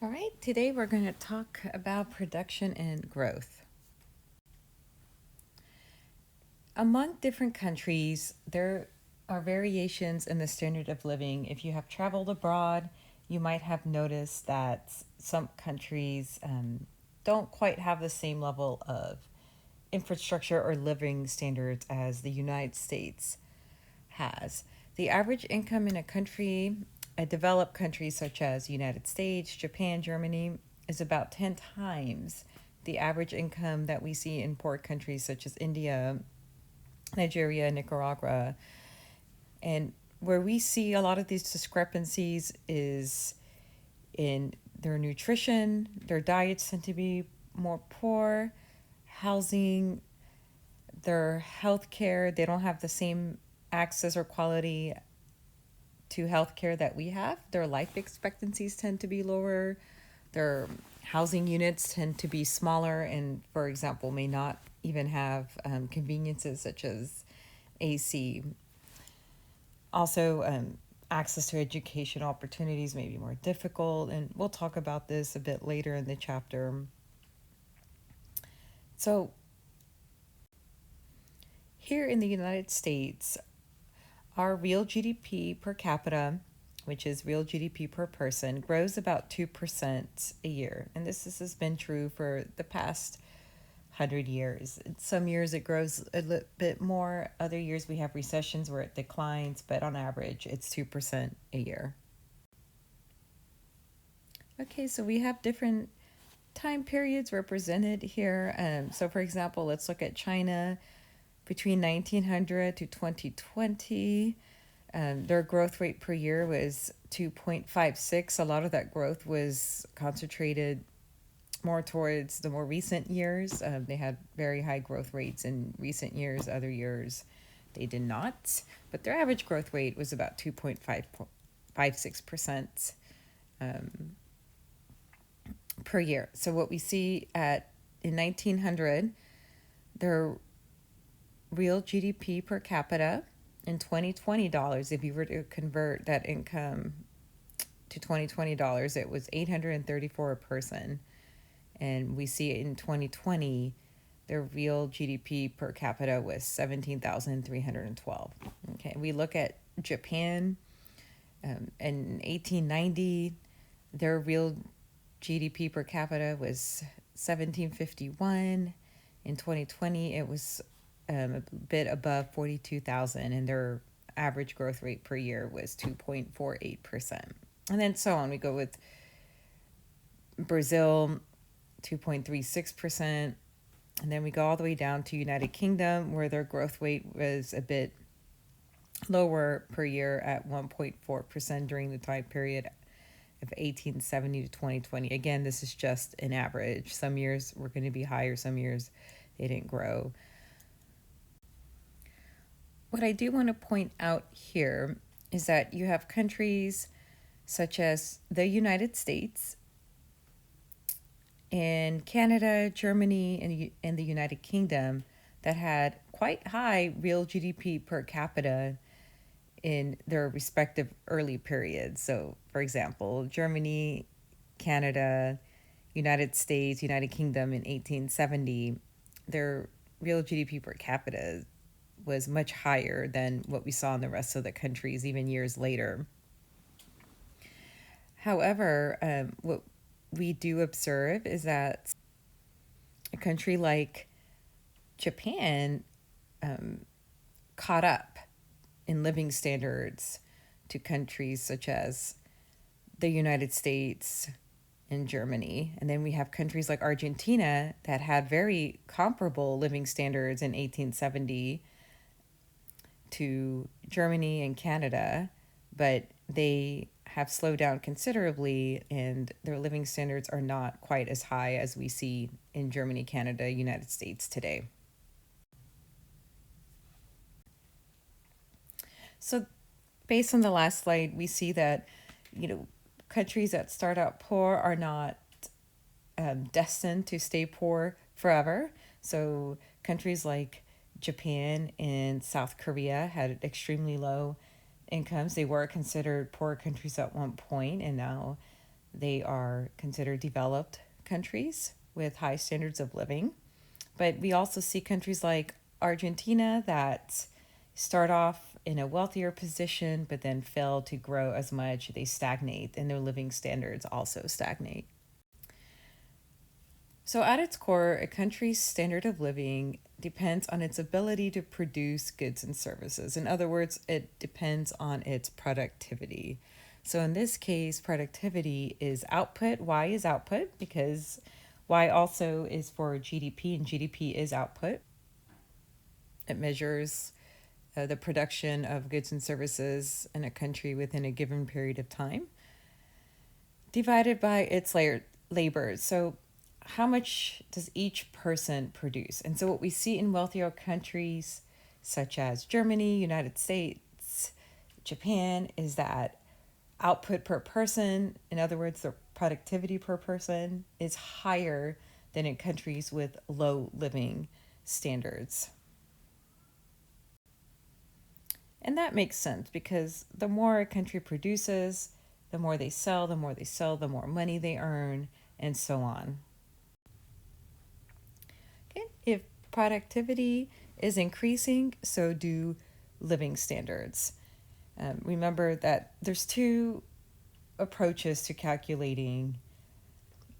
All right, today we're going to talk about production and growth. Among different countries, there are variations in the standard of living. If you have traveled abroad, you might have noticed that some countries don't quite have the same level of infrastructure or living standards as the United States has. The average income in a developed country such as United States, Japan, Germany, is about 10 times the average income that we see in poor countries such as India, Nigeria, Nicaragua. And where we see a lot of these discrepancies is in their nutrition, their diets tend to be more poor, housing, their health care, they don't have the same access or quality to healthcare that we have. Their life expectancies tend to be lower. Their housing units tend to be smaller and, for example, may not even have conveniences such as AC. Also, access to education opportunities may be more difficult, and we'll talk about this a bit later in the chapter. So, here in the United States, our real GDP per capita, which is real GDP per person, grows about 2% a year. And this has been true for the past 100 years. Some years it grows a little bit more. Other years we have recessions where it declines, but on average it's 2% a year. Okay, so we have different time periods represented here. So, for example, let's look at China between 1900 to 2020. Their growth rate per year was 2.56. A lot of that growth was concentrated more towards the more recent years. They had very high growth rates in recent years. Other years, they did not. But their average growth rate was about 2.56% per year. So what we see in 1900, their real GDP per capita in 2020 dollars, if you were to convert that income to 2020 dollars, it was 834 a person. And we see in 2020, their real GDP per capita was 17,312. Okay, we look at Japan. In 1890, their real GDP per capita was 1751. In 2020, it was a bit above 42,000, and their average growth rate per year was 2.48%. And then so on. We go with Brazil, 2.36%. And then we go all the way down to United Kingdom, where their growth rate was a bit lower per year at 1.4% during the time period of 1870 to 2020. Again, this is just an average. Some years were going to be higher, some years they didn't grow. What I do want to point out here is that you have countries such as the United States and Canada, Germany, and the United Kingdom that had quite high real GDP per capita in their respective early periods. So, for example, Germany, Canada, United States, United Kingdom in 1870, their real GDP per capita was much higher than what we saw in the rest of the countries, even years later. However, what we do observe is that a country like Japan caught up in living standards to countries such as the United States and Germany. And then we have countries like Argentina that had very comparable living standards in 1870 to Germany and Canada, but they have slowed down considerably and their living standards are not quite as high as we see in Germany, Canada, United States today. So based on the last slide, we see that, countries that start out poor are not destined to stay poor forever. So countries like Japan and South Korea had extremely low incomes. They were considered poor countries at one point, and now They are considered developed countries with high standards of living. But we also see countries like Argentina that start off in a wealthier position but then fail to grow as much. They stagnate and their living standards also stagnate. So, at its core, a country's standard of living depends on its ability to produce goods and services. In other words, it depends on its productivity. So, in this case, productivity is output. Y is output because Y also is for GDP, and GDP is output. It measures the production of goods and services in a country within a given period of time, divided by its labor. So, how much does each person produce? And so, what we see in wealthier countries such as Germany, United States, Japan, is that output per person, in other words, the productivity per person, is higher than in countries with low living standards. And that makes sense because the more a country produces, the more they sell, the more they sell, the more money they earn, and so on. Okay? If productivity is increasing, so do living standards. Remember that there's two approaches to calculating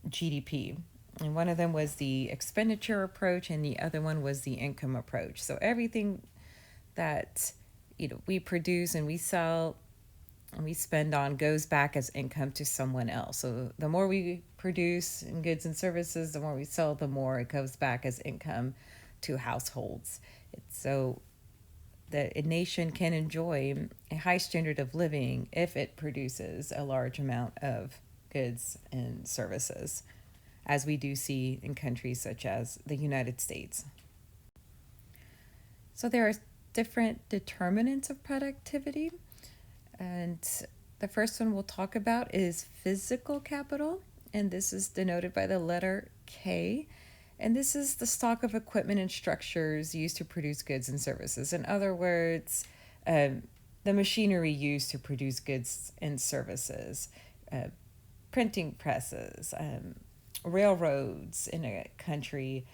GDP. And one of them was the expenditure approach, and the other one was the income approach. So everything that we produce and we sell and we spend on goes back as income to someone else. So the more we produce in goods and services, the more we sell, the more it goes back as income to households. So that a nation can enjoy a high standard of living if it produces a large amount of goods and services, as we do see in countries such as the United States. So there are different determinants of productivity, and the first one we'll talk about is physical capital, and this is denoted by the letter K. And this is the stock of equipment and structures used to produce goods and services. In other words, the machinery used to produce goods and services, printing presses, railroads in a country,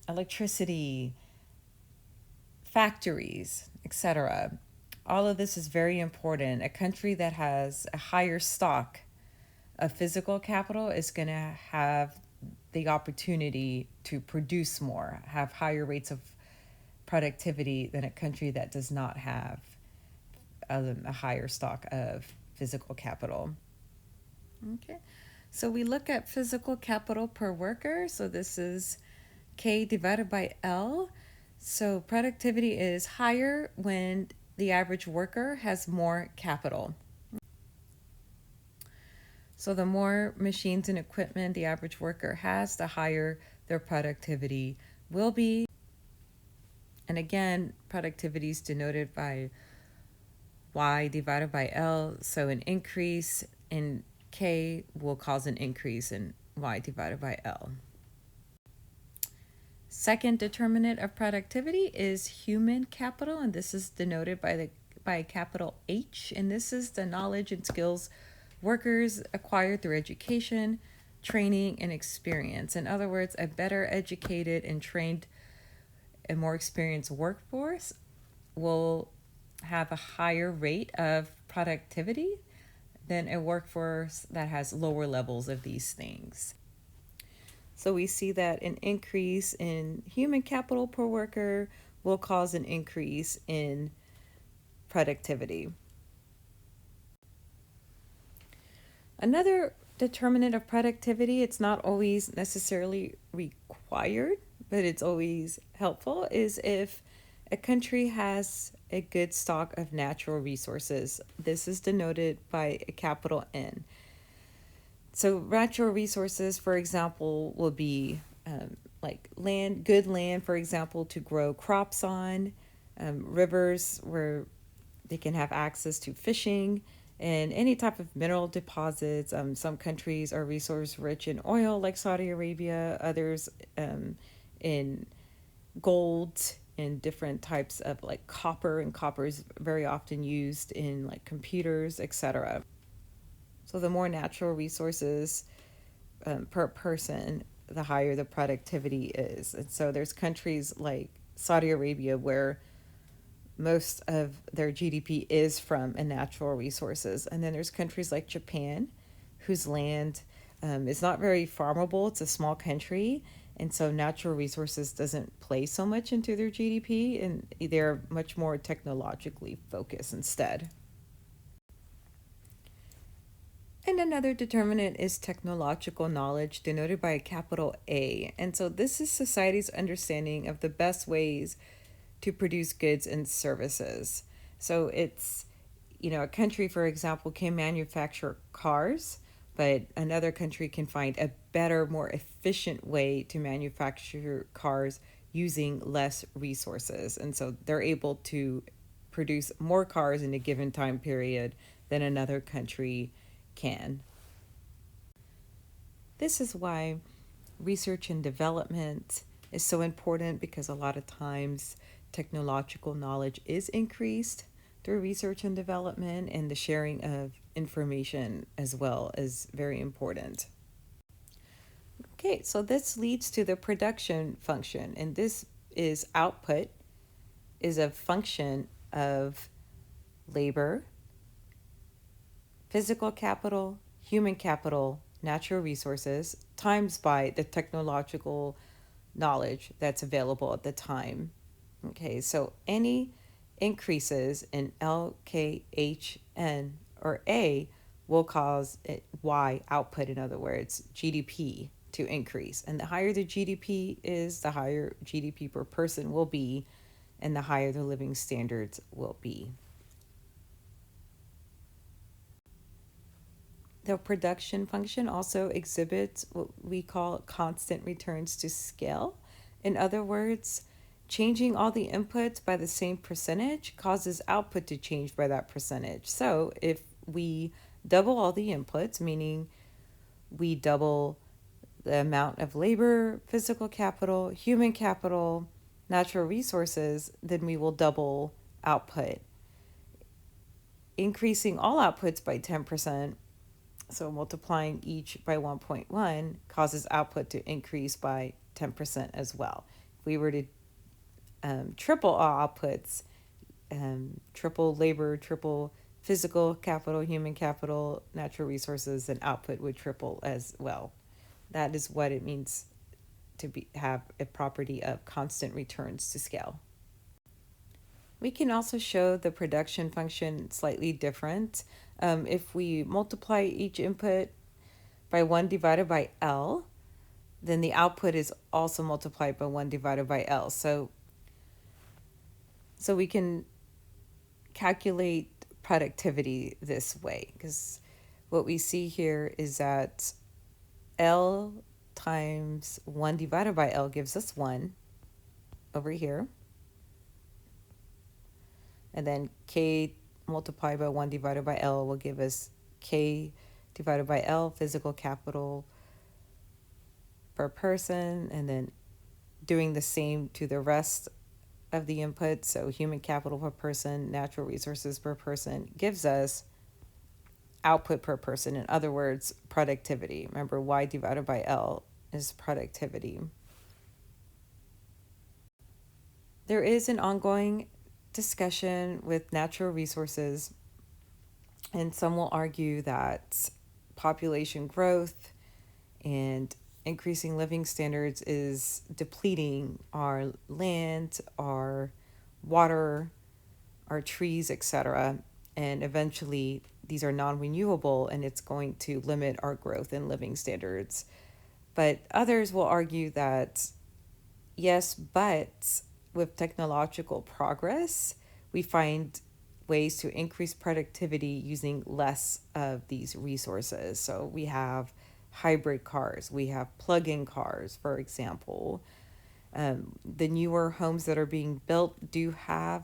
electricity, factories, etc. All of this is very important. A country that has a higher stock of physical capital is going to have the opportunity to produce more, have higher rates of productivity than a country that does not have a higher stock of physical capital. Okay, so we look at physical capital per worker. So this is K divided by L. So productivity is higher when the average worker has more capital. So the more machines and equipment the average worker has, the higher their productivity will be. And again, productivity is denoted by Y divided by L. So an increase in K will cause an increase in Y divided by L. Second determinant of productivity is human capital, and this is denoted by capital H, and this is the knowledge and skills workers acquire through education, training, and experience. In other words, a better educated and trained and more experienced workforce will have a higher rate of productivity than a workforce that has lower levels of these things. So we see that an increase in human capital per worker will cause an increase in productivity. Another determinant of productivity, it's not always necessarily required, but it's always helpful, is if a country has a good stock of natural resources. This is denoted by a capital N. So natural resources, for example, will be like good land, for example, to grow crops on, rivers where they can have access to fishing, and any type of mineral deposits. Some countries are resource rich in oil, like Saudi Arabia, others in gold and different types of like copper, and copper is very often used in like computers, etc. So the more natural resources per person, the higher the productivity is. And so there's countries like Saudi Arabia where most of their GDP is from natural resources. And then there's countries like Japan, whose land is not very farmable. It's a small country. And so natural resources doesn't play so much into their GDP, and they're much more technologically focused instead. And another determinant is technological knowledge, denoted by a capital A. And so this is society's understanding of the best ways to produce goods and services. So it's, a country, for example, can manufacture cars, but another country can find a better, more efficient way to manufacture cars using less resources. And so they're able to produce more cars in a given time period than another country can. This is why research and development is so important, because a lot of times technological knowledge is increased through research and development, and the sharing of information as well is very important. Okay, so this leads to the production function, and this is output is a function of labor, physical capital, human capital, natural resources, times by the technological knowledge that's available at the time. Okay, so any increases in LKHN or A will cause Y output, in other words, GDP to increase. And the higher the GDP is, the higher GDP per person will be, and the higher the living standards will be. The production function also exhibits what we call constant returns to scale. In other words, changing all the inputs by the same percentage causes output to change by that percentage. So if we double all the inputs, meaning we double the amount of labor, physical capital, human capital, natural resources, then we will double output. Increasing all outputs by 10%, so multiplying each by 1.1, causes output to increase by 10% as well. If we were to triple all outputs, triple labor, triple physical capital, human capital, natural resources, then output would triple as well. That is what it means to have a property of constant returns to scale. We can also show the production function slightly different. If we multiply each input by 1 divided by L, then the output is also multiplied by 1 divided by L. So we can calculate productivity this way, because what we see here is that L times 1 divided by L gives us 1 over here. And then K multiplied by 1 divided by L will give us K divided by L, physical capital per person, and then doing the same to the rest of the inputs. So human capital per person, natural resources per person, gives us output per person. In other words, productivity. Remember, Y divided by L is productivity. There is an ongoing discussion with natural resources, and some will argue that population growth and increasing living standards is depleting our land, our water, our trees, etc. And eventually these are non-renewable, and it's going to limit our growth in living standards. But others will argue that yes, but with technological progress, we find ways to increase productivity using less of these resources. So we have hybrid cars, we have plug-in cars, for example. The newer homes that are being built do have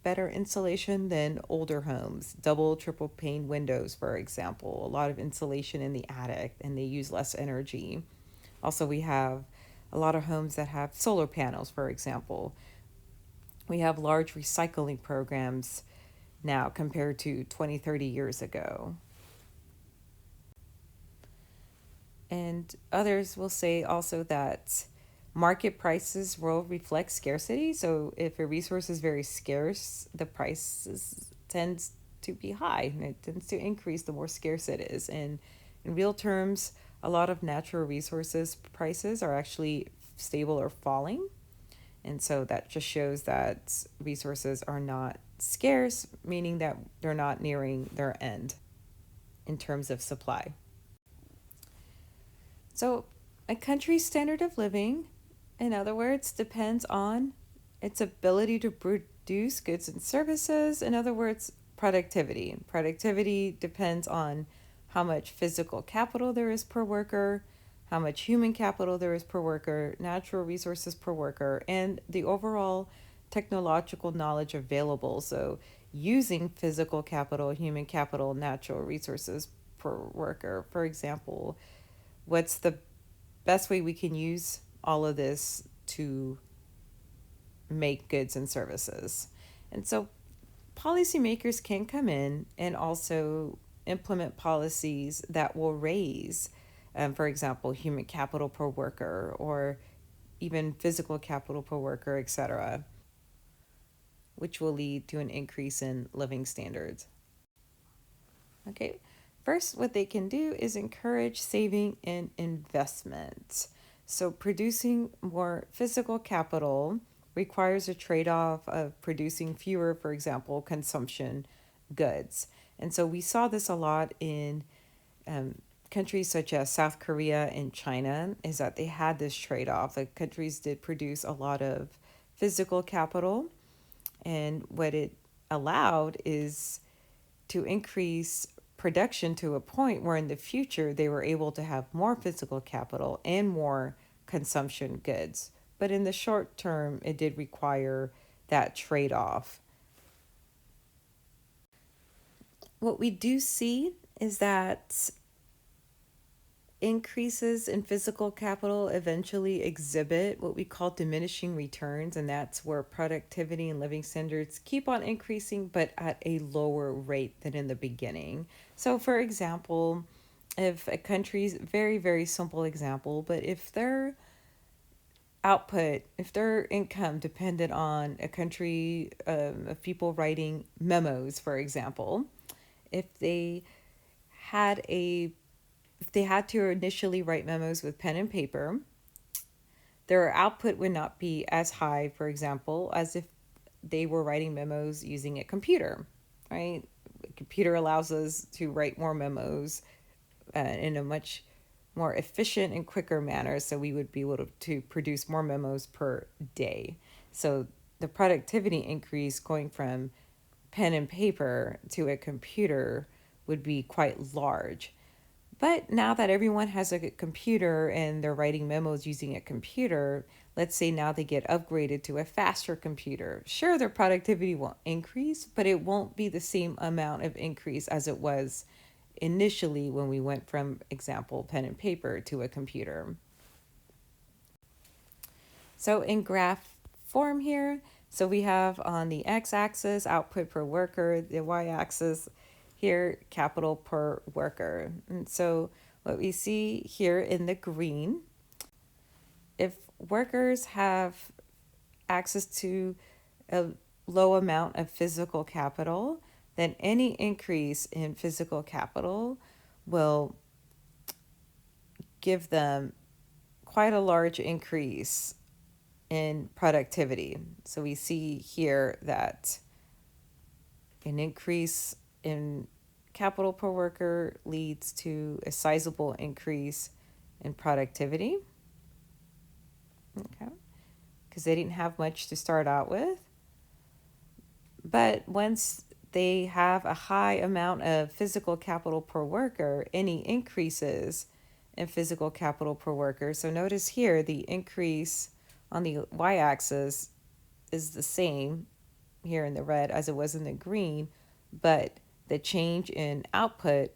better insulation than older homes. Double, triple pane windows, for example. A lot of insulation in the attic, and they use less energy. Also, we have a lot of homes that have solar panels, for example. We have large recycling programs now compared to 20, 30 years ago. And others will say also that market prices will reflect scarcity. So if a resource is very scarce, the prices tends to be high and it tends to increase the more scarce it is. And in real terms, a lot of natural resources prices are actually stable or falling. And so that just shows that resources are not scarce, meaning that they're not nearing their end in terms of supply. So, a country's standard of living, in other words, depends on its ability to produce goods and services. In other words, productivity. Productivity depends on how much physical capital there is per worker, how much human capital there is per worker, natural resources per worker, and the overall technological knowledge available. So, using physical capital, human capital, natural resources per worker. For example, what's the best way we can use all of this to make goods and services? And so policymakers can come in and also implement policies that will raise, for example, human capital per worker or even physical capital per worker, etc., which will lead to an increase in living standards. Okay, first, what they can do is encourage saving and investment. So, producing more physical capital requires a trade off of producing fewer, for example, consumption goods. And so, we saw this a lot in um, countries such as South Korea and China, is that they had this trade off. Like, countries did produce a lot of physical capital, and what it allowed is to increase production to a point where in the future they were able to have more physical capital and more consumption goods. But in the short term, it did require that trade off. What we do see is that increases in physical capital eventually exhibit what we call diminishing returns, and that's where productivity and living standards keep on increasing but at a lower rate than in the beginning. So, for example, if a country's very, very simple example, but if their output, if their income depended on a country of people writing memos, for example, if they had a if they had to initially write memos with pen and paper, their output would not be as high, for example, as if they were writing memos using a computer, right? A computer allows us to write more memos in a much more efficient and quicker manner, so we would be able to produce more memos per day. So the productivity increase going from pen and paper to a computer would be quite large. But now that everyone has a computer and they're writing memos using a computer, let's say now they get upgraded to a faster computer. Sure, their productivity will increase, but it won't be the same amount of increase as it was initially when we went from, example, pen and paper to a computer. So in graph form here, so we have on the x-axis output per worker, the y-axis here capital per worker. And so what we see here in the green, if workers have access to a low amount of physical capital, then any increase in physical capital will give them quite a large increase in productivity. So we see here that an increase in capital per worker leads to a sizable increase in productivity. Okay, because they didn't have much to start out with. But once they have a high amount of physical capital per worker, any increases in physical capital per worker. So notice here the increase on the y-axis is the same here in the red as it was in the green, but the change in output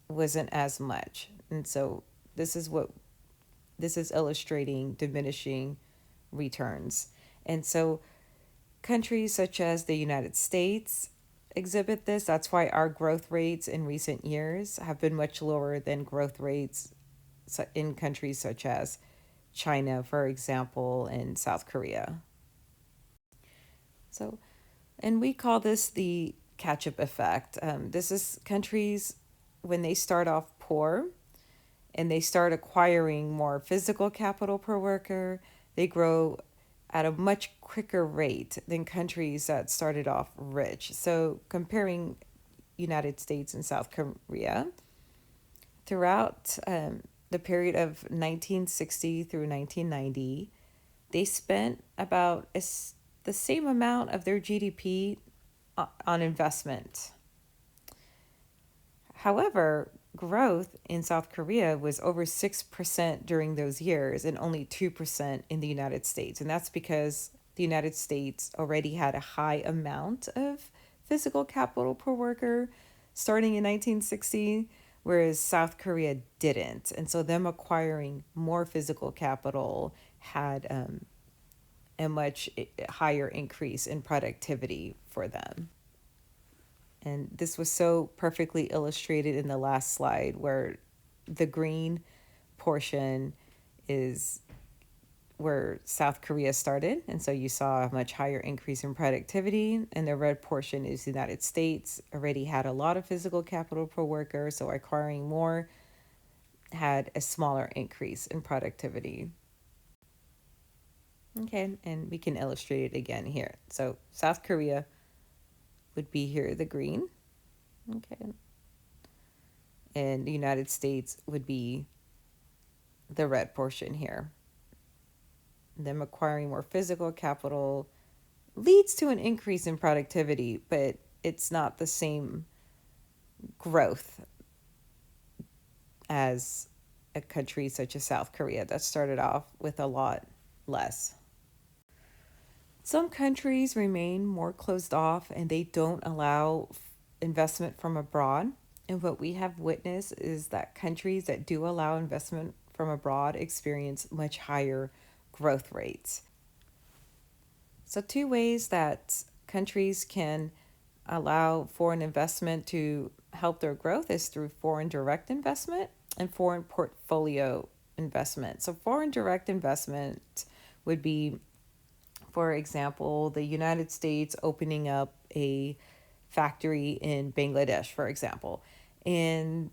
wasn't as much. And so this is illustrating diminishing returns. And so countries such as the United States exhibit this. That's why our growth rates in recent years have been much lower than growth rates in countries such as China, for example, and South Korea. So, and we call this the catch up effect. This is countries when they start off poor and they start acquiring more physical capital per worker, they grow at a much quicker rate than countries that started off rich. So, comparing United States and South Korea, throughout the period of 1960 through 1990, they spent about the same amount of their GDP on investment. However, growth in South Korea was over 6% during those years and only 2% in the United States. And that's because the United States already had a high amount of physical capital per worker starting in 1960, whereas South Korea didn't. And so, them acquiring more physical capital had a much higher increase in productivity for them. And this was so perfectly illustrated in the last slide, where the green portion is where South Korea started. And so you saw a much higher increase in productivity. And the red portion is the United States, already had a lot of physical capital per worker. So acquiring more had a smaller increase in productivity. Okay, and we can illustrate it again here. So South Korea would be here, the green. Okay. And the United States would be the red portion here. Them acquiring more physical capital leads to an increase in productivity, but it's not the same growth as a country such as South Korea that started off with a lot less. Some countries remain more closed off and they don't allow investment from abroad. And what we have witnessed is that countries that do allow investment from abroad experience much higher growth rates. So, two ways that countries can allow foreign investment to help their growth is through foreign direct investment and foreign portfolio investment. So, foreign direct investment would be, for example, the United States opening up a factory in Bangladesh, for example. And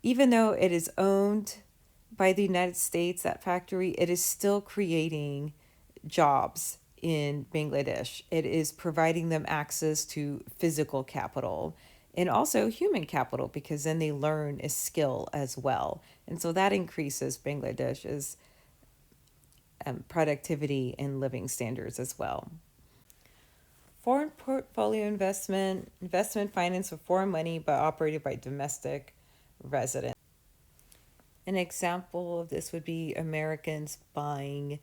even though it is owned by the United States, that factory, it is still creating jobs in Bangladesh. It is providing them access to physical capital and also human capital, because then they learn a skill as well. And so that increases Bangladesh's productivity and living standards as well. Foreign portfolio investment finance with foreign money but operated by domestic residents. An example of this would be Americans buying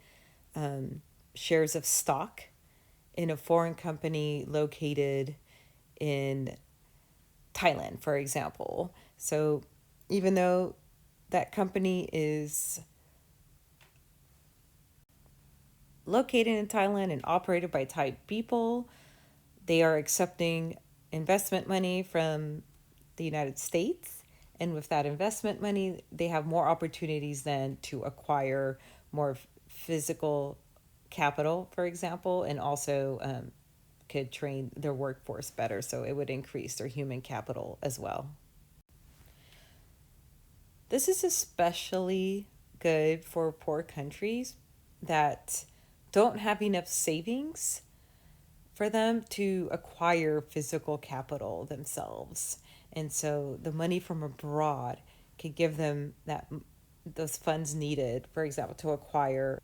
shares of stock in a foreign company located in Thailand, for example. So even though that company is located in Thailand and operated by Thai people, they are accepting investment money from the United States. And with that investment money, they have more opportunities then to acquire more physical capital, for example, and also could train their workforce better. So it would increase their human capital as well. This is especially good for poor countries that don't have enough savings for them to acquire physical capital themselves. And so the money from abroad could give them those funds needed, for example, to acquire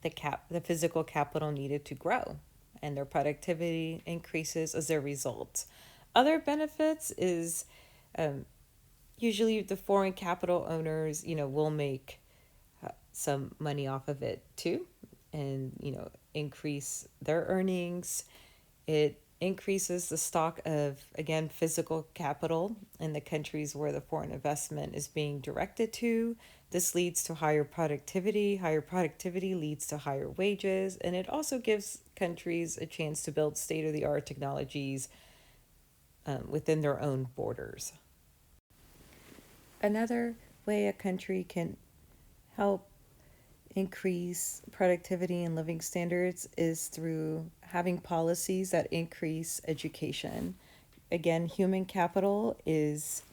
the physical capital needed to grow, and their productivity increases as a result. Other benefits is usually the foreign capital owners, will make some money off of it too, and increase their earnings. It increases the stock of, again, physical capital in the countries where the foreign investment is being directed to. This leads to higher productivity. Higher productivity leads to higher wages, and it also gives countries a chance to build state-of-the-art technologies within their own borders. Another way a country can help increase productivity and living standards is through having policies that increase education. Again, human capital is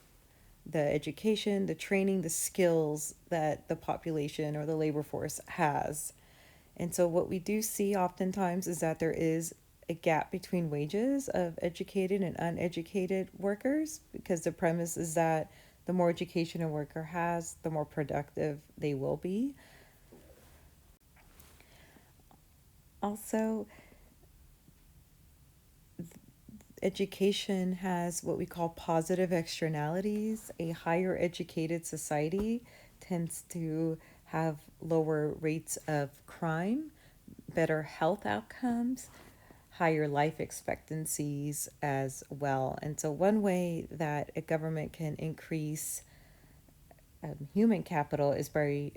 the education, the training, the skills that the population or the labor force has. And so, what we do see oftentimes is that there is a gap between wages of educated and uneducated workers because the premise is that the more education a worker has, the more productive they will be. Also, education has what we call positive externalities. A higher educated society tends to have lower rates of crime, better health outcomes, higher life expectancies as well. And so, one way that a government can increase human capital is by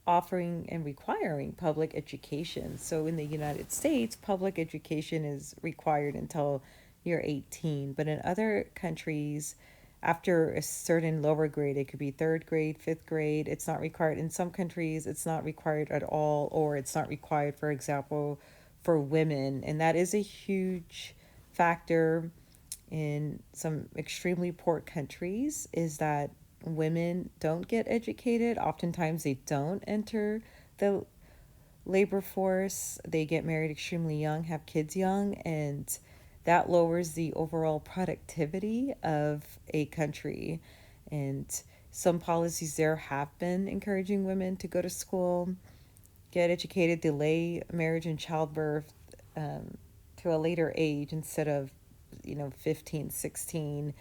offering and requiring public education. So in the United States, public education is required until you're 18, but in other countries, after a certain lower grade, it could be third grade, fifth grade, it's not required. In some countries, it's not required at all, or it's not required, for example, for women. And that is a huge factor in some extremely poor countries is that women don't get educated. Oftentimes, they don't enter the labor force. They get married extremely young, have kids young, and that lowers the overall productivity of a country. And some policies there have been encouraging women to go to school, get educated, delay marriage and childbirth to a later age instead of 15, 16,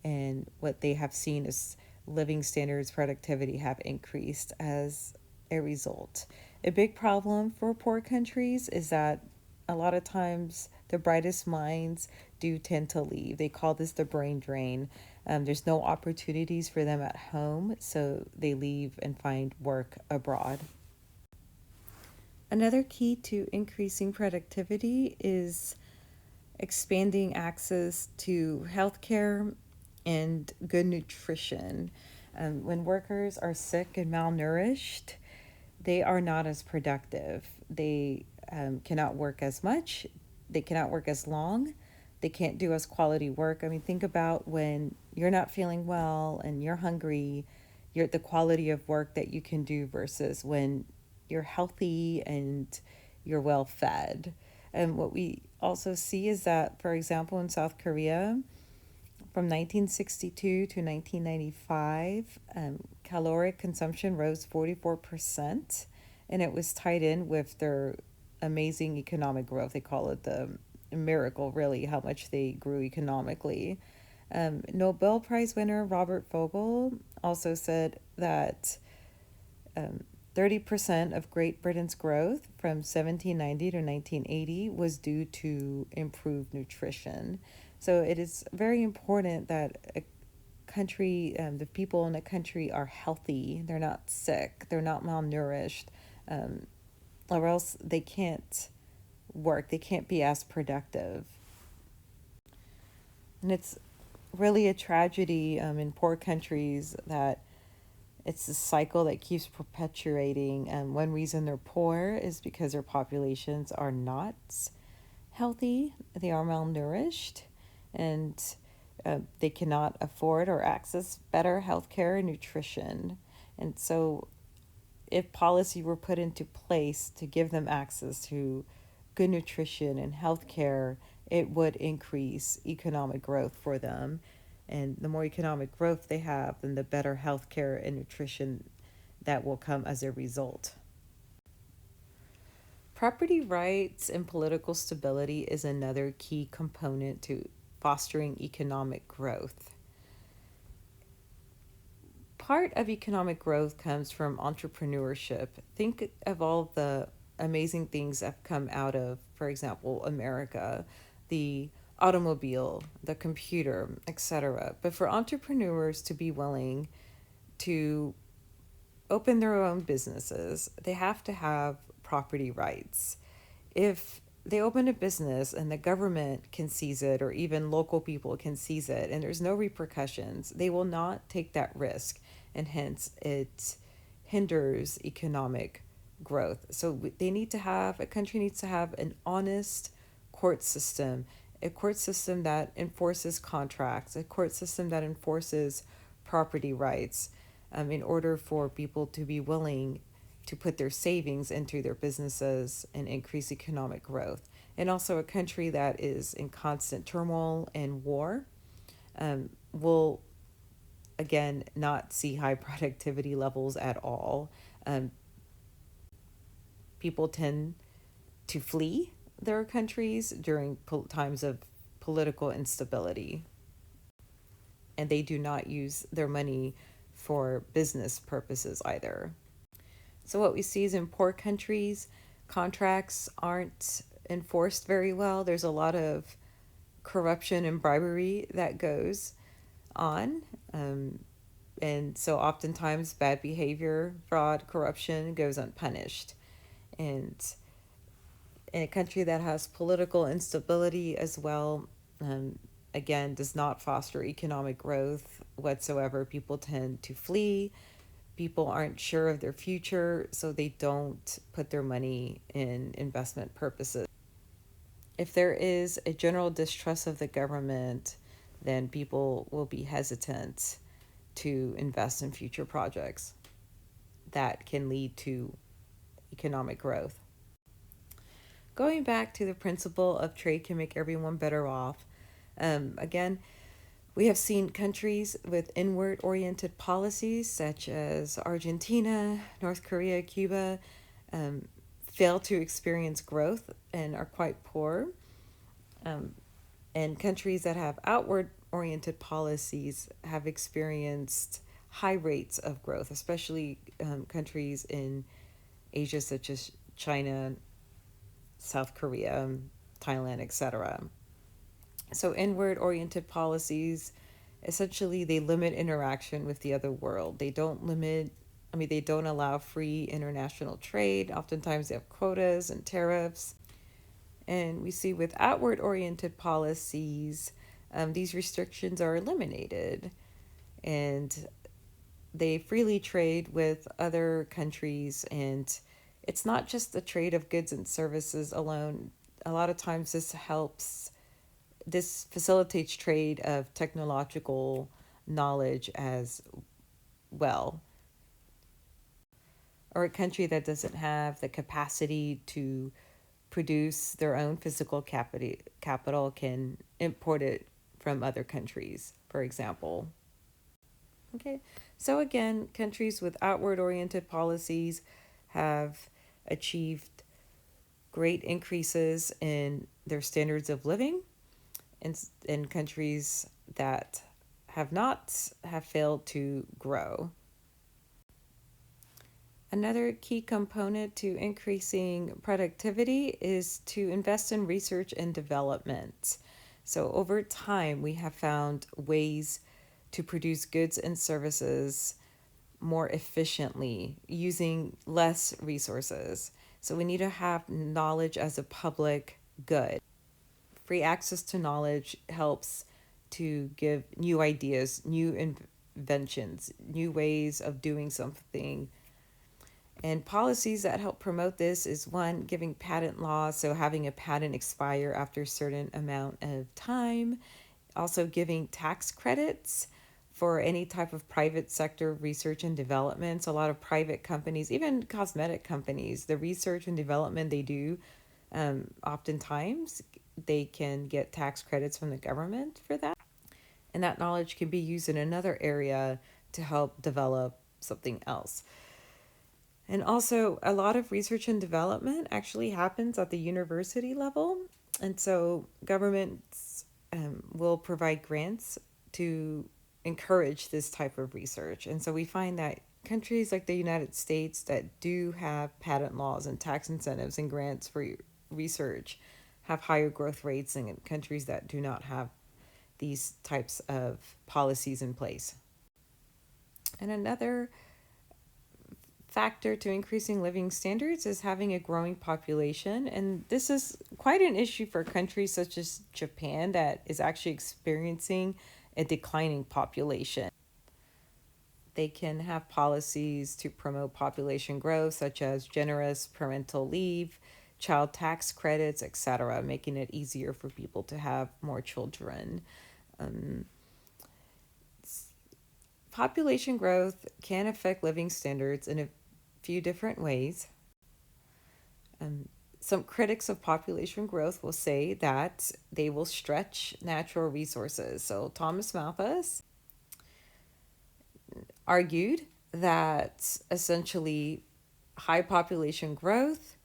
and what they have seen is living standards, productivity have increased as a result. A big problem for poor countries is that a lot of times the brightest minds do tend to leave. They call this the brain drain. There's no opportunities for them at home, so they leave and find work abroad. Another key to increasing productivity is expanding access to healthcare and good nutrition. When workers are sick and malnourished, they are not as productive. They cannot work as much, they cannot work as long, they can't do as quality work. I mean, think about when you're not feeling well and you're hungry, the quality of work that you can do versus when you're healthy and you're well fed. And what we also see is that, for example, in South Korea, from 1962 to 1995, caloric consumption rose 44%, and it was tied in with their amazing economic growth. They call it the miracle, really, how much they grew economically. Nobel Prize winner Robert Vogel also said that 30% of Great Britain's growth from 1790 to 1980 was due to improved nutrition. So it is very important that a country, the people in a country are healthy, they're not sick, they're not malnourished, or else they can't work, they can't be as productive. And it's really a tragedy in poor countries that it's a cycle that keeps perpetuating. And one reason they're poor is because their populations are not healthy, they are malnourished, and they cannot afford or access better healthcare and nutrition. And so, if policy were put into place to give them access to good nutrition and healthcare, it would increase economic growth for them. And the more economic growth they have, then the better healthcare and nutrition that will come as a result. Property rights and political stability is another key component to fostering economic growth. Part of economic growth comes from entrepreneurship. Think of all the amazing things that have come out of, for example, America, the automobile, the computer, etc. But for entrepreneurs to be willing to open their own businesses, they have to have property rights. If they open a business and the government can seize it, or even local people can seize it, and there's no repercussions, they will not take that risk, and hence it hinders economic growth. So they need to have, a country needs to have an honest court system, a court system that enforces contracts, a court system that enforces property rights, in order for people to be willing to put their savings into their businesses and increase economic growth. And also, a country that is in constant turmoil and war will, again, not see high productivity levels at all. Um, People tend to flee their countries during times of political instability, and they do not use their money for business purposes either. So, what we see is in poor countries, contracts aren't enforced very well. There's a lot of corruption and bribery that goes on. And so, oftentimes, bad behavior, fraud, corruption goes unpunished. And in a country that has political instability as well, again, does not foster economic growth whatsoever. People tend to flee. People aren't sure of their future, so they don't put their money in investment purposes. If there is a general distrust of the government, then people will be hesitant to invest in future projects that can lead to economic growth. Going back to the principle of trade can make everyone better off, again, we have seen countries with inward oriented policies, such as Argentina, North Korea, Cuba, um, fail to experience growth and are quite poor. Um, and countries that have outward oriented policies have experienced high rates of growth, especially countries in Asia, such as China, South Korea, Thailand, etc. So, inward oriented policies, essentially, they limit interaction with the other world. They don't limit, I mean, they don't allow free international trade. Oftentimes, they have quotas and tariffs. And we see with outward oriented policies, these restrictions are eliminated, and they freely trade with other countries. And it's not just the trade of goods and services alone. A lot of times, this facilitates trade of technological knowledge as well. Or a country that doesn't have the capacity to produce their own physical capital can import it from other countries, for example. Okay, so again, countries with outward oriented policies have achieved great increases in their standards of living, in countries that have failed to grow. Another key component to increasing productivity is to invest in research and development. So, over time, we have found ways to produce goods and services more efficiently using less resources. So, we need to have knowledge as a public good. Free access to knowledge helps to give new ideas, new inventions, new ways of doing something. And policies that help promote this is one, giving patent laws, so having a patent expire after a certain amount of time. Also, giving tax credits for any type of private sector research and development. So, a lot of private companies, even cosmetic companies, the research and development they do, oftentimes they can get tax credits from the government for that. And that knowledge can be used in another area to help develop something else. And also, a lot of research and development actually happens at the university level. And so, governments will provide grants to encourage this type of research. And so, we find that countries like the United States that do have patent laws and tax incentives and grants for research have higher growth rates than countries that do not have these types of policies in place. And another factor to increasing living standards is having a growing population. And this is quite an issue for countries such as Japan that is actually experiencing a declining population. They can have policies to promote population growth, such as generous parental leave, child tax credits, etc., making it easier for people to have more children. Um, Population growth can affect living standards in a few different ways. Um, some critics of population growth will say that they will stretch natural resources. So, Thomas Malthus argued that essentially high population growth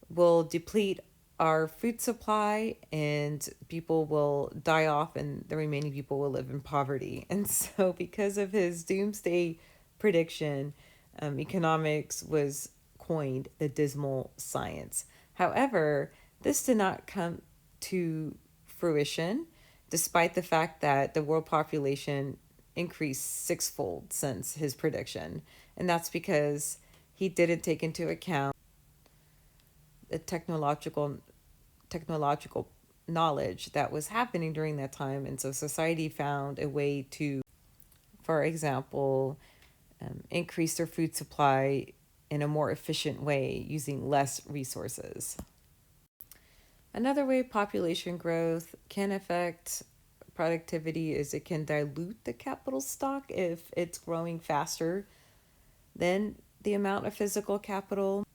will deplete our food supply and people will die off and the remaining people will live in poverty. And so, because of his doomsday prediction, economics was coined the dismal science. However, this did not come to fruition, despite the fact that the world population increased sixfold since his prediction. And that's because he didn't take into account the technological knowledge that was happening during that time. And so society found a way to, for example, increase their food supply in a more efficient way using less resources. Another way population growth can affect productivity is it can dilute the capital stock if it's growing faster than the amount of physical capital.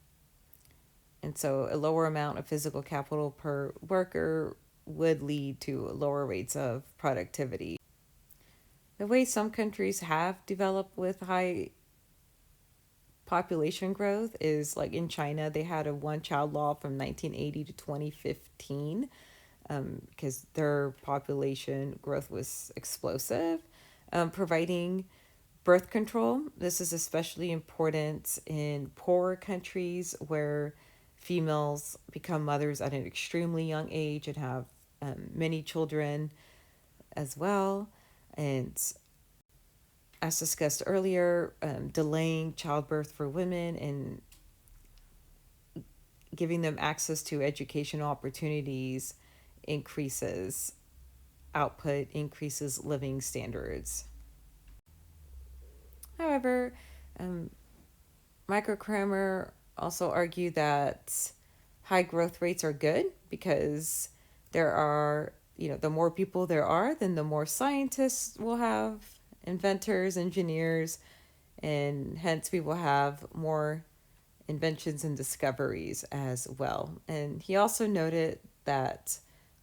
And so a lower amount of physical capital per worker would lead to lower rates of productivity. The way some countries have developed with high population growth is like in China, they had a one child law from 1980 to 2015 because their population growth was explosive, providing birth control. This is especially important in poorer countries where females become mothers at an extremely young age and have many children as well. And as discussed earlier, delaying childbirth for women and giving them access to educational opportunities increases output, increases living standards. However, Michael Kramer also argued that high growth rates are good because there are, the more people there are, then the more scientists we'll have, inventors, engineers, and hence we will have more inventions and discoveries as well. And he also noted that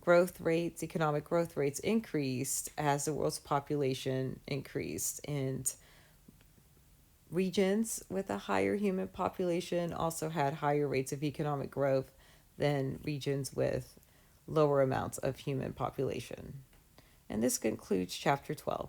economic growth rates increased as the world's population increased, and regions with a higher human population also had higher rates of economic growth than regions with lower amounts of human population. And this concludes chapter 12.